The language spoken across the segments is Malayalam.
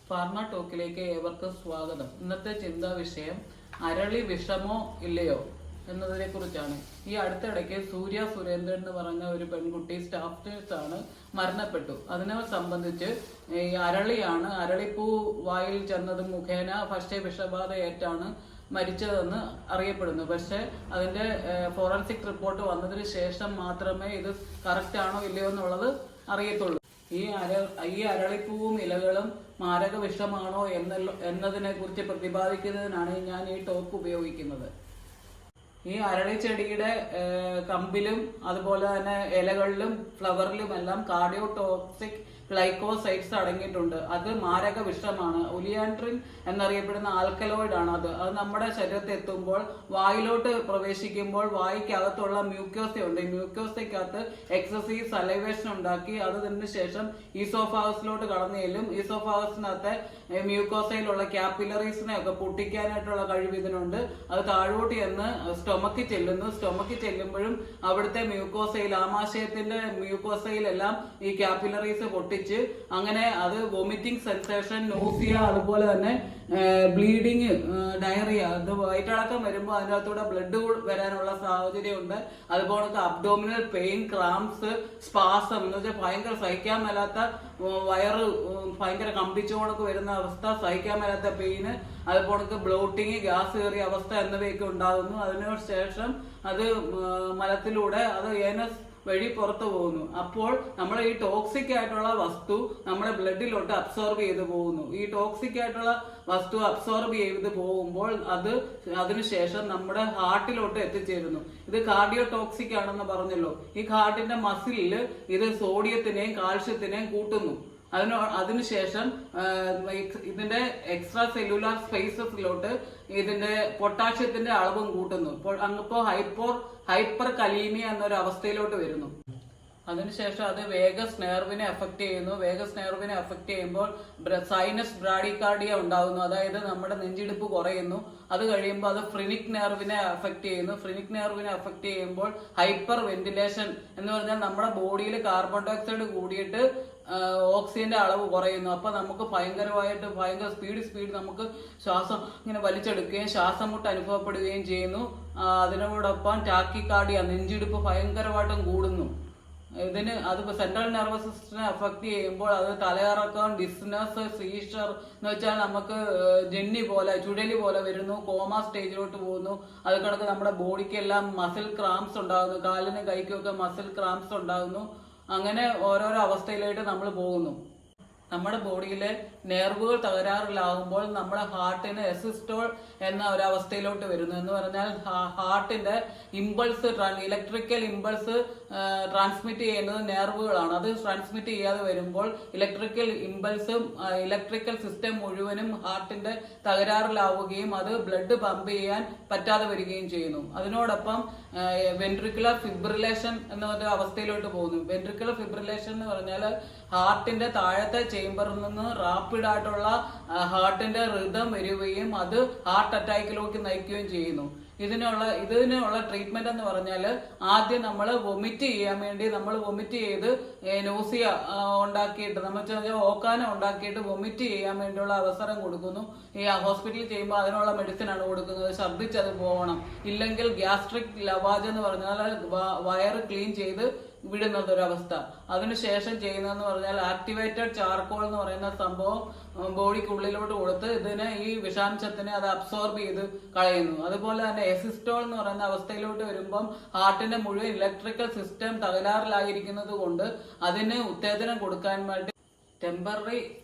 ഫാർമ ടോക്കിലേക്ക് ഏവർക്കും സ്വാഗതം. ഇന്നത്തെ ചിന്താ വിഷയം അരളി വിഷമോ ഇല്ലയോ എന്നതിനെ കുറിച്ചാണ്. ഈ അടുത്തിടയ്ക്ക് സൂര്യ സുരേന്ദ്രൻ എന്ന് പറഞ്ഞ ഒരു പെൺകുട്ടി സ്റ്റാഫ് നേഴ്സാണ് മരണപ്പെട്ടു. അതിനെ സംബന്ധിച്ച് ഈ അരളിപ്പൂ വായിൽ ചെന്നത് മുഖേന ഭക്ഷ്യ വിഷബാധ ഏറ്റാണ് മരിച്ചതെന്ന് അറിയപ്പെടുന്നു. പക്ഷെ അതിന്റെ ഫോറൻസിക് റിപ്പോർട്ട് വന്നതിന് ശേഷം മാത്രമേ ഇത് കറക്റ്റ് ആണോ ഇല്ലയോ എന്നുള്ളത് അറിയത്തുള്ളൂ. ഈ അരളിപ്പൂവും ഇലകളും മാരക വിഷമാണോ എന്നതിനെ കുറിച്ച് പ്രതിപാദിക്കുന്നതിനാണ് ഞാൻ ഈ ടോക്ക് ഉപയോഗിക്കുന്നത്. ഈ അരളി ചെടിയുടെ കമ്പിലും അതുപോലെ തന്നെ ഇലകളിലും ഫ്ലവറിലും എല്ലാം കാർഡിയോടോക്സിക് ഗ്ലൈക്കോസൈഡ്സ് അടങ്ങിയിട്ടുണ്ട്. അത് മാരക വിഷമാണ്. ഒലിയാൻഡ്രിൻ എന്നറിയപ്പെടുന്ന ആൽക്കലോയിഡ് ആണ് അത് നമ്മുടെ ശരീരത്തിൽ എത്തുമ്പോൾ വായിലോട്ട് പ്രവേശിക്കുമ്പോൾ വായിക്കകത്തുള്ള മ്യൂക്കോസയുണ്ട്. ഈ മ്യൂക്കോസയ്ക്കകത്ത് എക്സസീവ് സലൈവേഷൻ ഉണ്ടാക്കി അതിന് ശേഷം ഈസോഫാഗസിലോട്ട് കടന്നു ചെല്ലും. ഈസോഫാഗസിനകത്തെ മ്യൂക്കോസയിലുള്ള ക്യാപ്പിലറീസിനെ ഒക്കെ പൊട്ടിക്കാനായിട്ടുള്ള കഴിവ് ഇതിനുണ്ട്. അത് താഴോട്ട് ചെന്ന് സ്റ്റൊമക്കിൽ ചെല്ലുന്നു. സ്റ്റൊമക്കിൽ ചെല്ലുമ്പോഴും അവിടുത്തെ മ്യൂക്കോസയിൽ ആമാശയത്തിന്റെ മ്യൂക്കോസയിലെല്ലാം ഈ ക്യാപ്പിലറീസ് പൊട്ടിച്ച് അങ്ങനെ അത് വോമിറ്റിംഗ് സെൻസേഷൻ, നോസിയ, അതുപോലെ തന്നെ ബ്ലീഡിങ്, ഡയറിയ, അത് വയറ്റിളക്കം വരുമ്പോൾ അതിനകത്തൂടെ ബ്ലഡ് വരാനുള്ള സാഹചര്യമുണ്ട്. അതുപോലെ അബ്ഡോമിനൽ പെയിൻ, ക്രാംസ്, സ്പാസം എന്ന് വെച്ചാൽ ഭയങ്കര സഹിക്കാൻ മേലാത്ത വയറ് ഭയങ്കര കമ്പിച്ചുകൊണ്ടൊക്കെ വരുന്ന അവസ്ഥ, സഹിക്കാൻ മേലാത്ത പെയിന്, അതുപോലെ ബ്ലോട്ടിങ്, ഗ്യാസ് കയറിയ അവസ്ഥ എന്നിവയൊക്കെ ഉണ്ടാകുന്നു. അതിനുശേഷം അത് മലത്തിലൂടെ അത് ഏനസ് വഴി പുറത്തു പോകുന്നു. അപ്പോൾ നമ്മൾ ഈ ടോക്സിക് ആയിട്ടുള്ള വസ്തു നമ്മുടെ ബ്ലഡിലോട്ട് അബ്സോർബ് ചെയ്ത് പോകുന്നു. ഈ ടോക്സിക് ആയിട്ടുള്ള വസ്തു അബ്സോർബ് ചെയ്ത് പോകുമ്പോൾ അതിനുശേഷം നമ്മുടെ ഹാർട്ടിലോട്ട് എത്തിച്ചേരുന്നു. ഇത് കാർഡിയോ ടോക്സിക് ആണെന്ന് പറഞ്ഞല്ലോ. ഈ ഹാർട്ടിന്റെ മസിലില് ഇത് സോഡിയത്തിനെയും കാൽഷ്യത്തിനെയും കൂട്ടുന്നു. അതിനുശേഷം ഇതിന്റെ എക്സ്ട്രാ സെല്ലുലാർ സ്പേസസിലോട്ട് ഇതിന്റെ പൊട്ടാഷ്യത്തിന്റെ അളവും കൂട്ടുന്നു. അങ്ങിപ്പോ ഹൈപ്പർ കലീമിയ എന്നൊരു അവസ്ഥയിലോട്ട് വരുന്നു. അതിനുശേഷം അത് വേഗസ് നെർവിനെ അഫക്ട് ചെയ്യുന്നു. വേഗസ് നെർവിനെ അഫക്ട് ചെയ്യുമ്പോൾ സൈനസ് ബ്രാഡികാർഡിയ ഉണ്ടാകുന്നു. അതായത് നമ്മുടെ നെഞ്ചിടിപ്പ് കുറയുന്നു. അത് കഴിയുമ്പോൾ അത് ഫ്രിനിക് നെർവിനെ അഫക്ട് ചെയ്യുന്നു. ഫ്രിനിക് നെർവിനെ അഫക്ട് ചെയ്യുമ്പോൾ ഹൈപ്പർ വെന്റിലേഷൻ എന്ന് പറഞ്ഞാൽ നമ്മുടെ ബോഡിയിൽ കാർബൺ ഡൈ ഓക്സൈഡ് കൂടിയിട്ട് ഓക്സിജന്റെ അളവ് കുറയുന്നു. അപ്പൊ നമുക്ക് ഭയങ്കര സ്പീഡ് നമുക്ക് ശ്വാസം ഇങ്ങനെ വലിച്ചെടുക്കുകയും ശ്വാസം മുട്ട് അനുഭവപ്പെടുകയും ചെയ്യുന്നു. അതിനോടൊപ്പം ടാക്കിക്കാർഡിയ, നെഞ്ചിടിപ്പ് ഭയങ്കരമായിട്ടും കൂടുന്നു. അത് സെൻട്രൽ നെർവസ് സിസ്റ്റത്തിനെ അഫക്ട് ചെയ്യുമ്പോൾ അത് തലകറക്കം, ഡിസ്നസ്, സീഷർ എന്ന് വെച്ചാൽ നമുക്ക് ചുഴലി പോലെ വരുന്നു. കോമ സ്റ്റേജിലോട്ട് പോകുന്നു. അത് കണക്ക് നമ്മുടെ ബോഡിക്കെല്ലാം മസിൽ ക്രാംസ് ഉണ്ടാകുന്നു. കാലിനും കൈക്കും ഒക്കെ മസിൽ ക്രാംസ് ഉണ്ടാകുന്നു. അങ്ങനെ ഓരോരോ അവസ്ഥയിലായിട്ട് നമ്മൾ പോകുന്നു. നമ്മുടെ ബോഡിയിലെ നെർവുകൾ തകരാറിലാകുമ്പോൾ നമ്മുടെ ഹാർട്ടിന് എസിസ്റ്റോൾ എന്ന ഒരവസ്ഥയിലോട്ട് വരുന്നു. എന്ന് പറഞ്ഞാൽ ഹാർട്ടിന്റെ ഇമ്പൾസ്, ഇലക്ട്രിക്കൽ ഇമ്പൾസ് ട്രാൻസ്മിറ്റ് ചെയ്യുന്നത് നെർവുകളാണ്. അത് ട്രാൻസ്മിറ്റ് ചെയ്യാതെ വരുമ്പോൾ ഇലക്ട്രിക്കൽ സിസ്റ്റം മുഴുവനും ഹാർട്ടിന്റെ തകരാറിലാവുകയും അത് ബ്ലഡ് പമ്പ് ചെയ്യാൻ പറ്റാതെ വരികയും ചെയ്യുന്നു. അതിനോടൊപ്പം വെൻട്രിക്കുലർ ഫിബ്രിലേഷൻ എന്ന ഒരു അവസ്ഥയിലോട്ട് പോകുന്നു. വെൻട്രിക്കുലർ ഫിബ്രിലേഷൻ എന്ന് പറഞ്ഞാൽ ഹാർട്ടിന്റെ താഴത്തെ ചേംബറിൽ നിന്ന് റാപ്പിഡ് ആയിട്ടുള്ള ഹാർട്ടിന്റെ റിതം വരികയും അത് ഹാർട്ട് അറ്റാക്കിലേക്ക് നയിക്കുകയും ചെയ്യുന്നു. ഇതിനുള്ള ട്രീറ്റ്മെന്റ് എന്ന് പറഞ്ഞാൽ ആദ്യം നമ്മൾ വൊമിറ്റ് ചെയ്യാൻ വേണ്ടി വൊമിറ്റ് ചെയ്ത് നോസിയ ഉണ്ടാക്കിയിട്ട് ഓക്കാന ഉണ്ടാക്കിയിട്ട് വൊമിറ്റ് ചെയ്യാൻ വേണ്ടിയുള്ള അവസരം കൊടുക്കുന്നു. ഈ ഹോസ്പിറ്റലിൽ ചെയ്യുമ്പോൾ അതിനുള്ള മെഡിസിൻ ആണ് കൊടുക്കുന്നത്. ഛർദ്ദിച്ചത് പോകണം. ഇല്ലെങ്കിൽ ഗ്യാസ്ട്രിക് ലവാജ് എന്ന് പറഞ്ഞാൽ വയറ് ക്ലീൻ ചെയ്ത് വിടുന്നത് ഒരവസ്ഥ. അതിനുശേഷം ചെയ്യുന്നതെന്ന് പറഞ്ഞാൽ ആക്ടിവേറ്റഡ് ചാർക്കോൾ എന്ന് പറയുന്ന സംഭവം ബോഡിക്കുള്ളിലോട്ട് കൊടുത്ത് ഈ വിഷാംശത്തിനെ അത് അബ്സോർബ് ചെയ്ത് കളയുന്നു. അതുപോലെ തന്നെ എസിസ്റ്റോൾ എന്ന് പറയുന്ന അവസ്ഥയിലോട്ട് വരുമ്പം ഹാർട്ടിന്റെ മുഴുവൻ ഇലക്ട്രിക്കൽ സിസ്റ്റം തകരാറിലായിരിക്കുന്നത് കൊണ്ട് അതിന് ഉത്തേജനം കൊടുക്കാൻ വേണ്ടി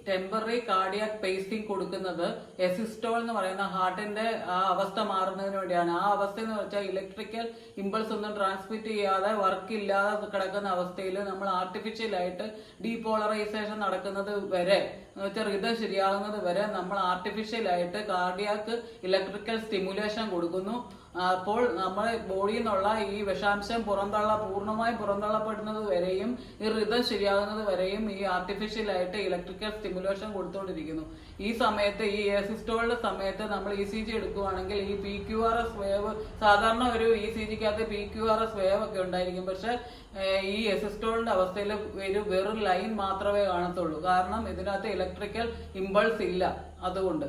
ടെമ്പററി കാർഡിയാക് പേസിംഗ് കൊടുക്കുന്നത് എസിസ്റ്റോൾ എന്ന് പറയുന്ന ഹാർട്ടിന്റെ ആ അവസ്ഥ മാറുന്നതിന് വേണ്ടിയാണ്. ആ അവസ്ഥ എന്ന് വെച്ചാൽ ഇലക്ട്രിക്കൽ ഇമ്പൾസ് ഒന്നും ട്രാൻസ്മിറ്റ് ചെയ്യാതെ വർക്ക് ഇല്ലാതെ കിടക്കുന്ന അവസ്ഥയിൽ നമ്മൾ ആർട്ടിഫിഷ്യലായിട്ട് ഡീപോളറൈസേഷൻ നടക്കുന്നത് വരെ എന്ന് വെച്ചാൽ റിതം ശരിയാകുന്നത് വരെ നമ്മൾ ആർട്ടിഫിഷ്യലായിട്ട് കാർഡിയാക്ക് ഇലക്ട്രിക്കൽ സ്റ്റിമുലേഷൻ കൊടുക്കുന്നു. അപ്പോൾ നമ്മുടെ ബോഡിയിൽ നിന്നുള്ള ഈ വിഷാംശം പൂർണ്ണമായും പുറന്തള്ളപ്പെടുന്നത് വരെയും ഈ റിതം ശരിയാകുന്നത് വരെയും ഈ ആർട്ടിഫിഷ്യലായിട്ട് ഇലക്ട്രിക്കൽ സ്റ്റിമുലേഷൻ കൊടുത്തുകൊണ്ടിരിക്കുന്നു. ഈ സമയത്ത് ഈ എസിസ്റ്റോളിന്റെ സമയത്ത് നമ്മൾ ECG എടുക്കുകയാണെങ്കിൽ ഈ PQRS വേവ്, സാധാരണ ഒരു ECGക്കകത്ത് PQRS വേവ് ഒക്കെ ഉണ്ടായിരിക്കും. പക്ഷെ ഈ എസിസ്റ്റോളിന്റെ അവസ്ഥയിൽ വെറും ലൈൻ മാത്രമേ കാണത്തുള്ളൂ. കാരണം ഇതിനകത്ത് ഇലക്ട്രിക്കൽ ഇമ്പൾസ് ഇല്ല. അതുകൊണ്ട്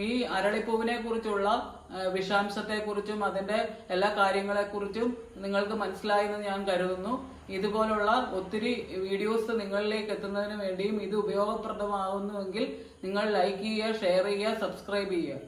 ഈ അരളിപ്പൂവിനെ കുറിച്ചുള്ള വിഷാംശത്തെക്കുറിച്ചും അതിന്റെ എല്ലാ കാര്യങ്ങളെക്കുറിച്ചും നിങ്ങൾക്ക് മനസ്സിലായെന്ന് ഞാൻ കരുതുന്നു. ഇതുപോലുള്ള ഒത്തിരി വീഡിയോസ് നിങ്ങളിലേക്ക് എത്തുന്നതിന് വേണ്ടിയും ഇത് ഉപയോഗപ്രദമാകുന്നുവെങ്കിൽ നിങ്ങൾ ലൈക്ക് ചെയ്യുക, ഷെയർ ചെയ്യുക, സബ്സ്ക്രൈബ് ചെയ്യുക.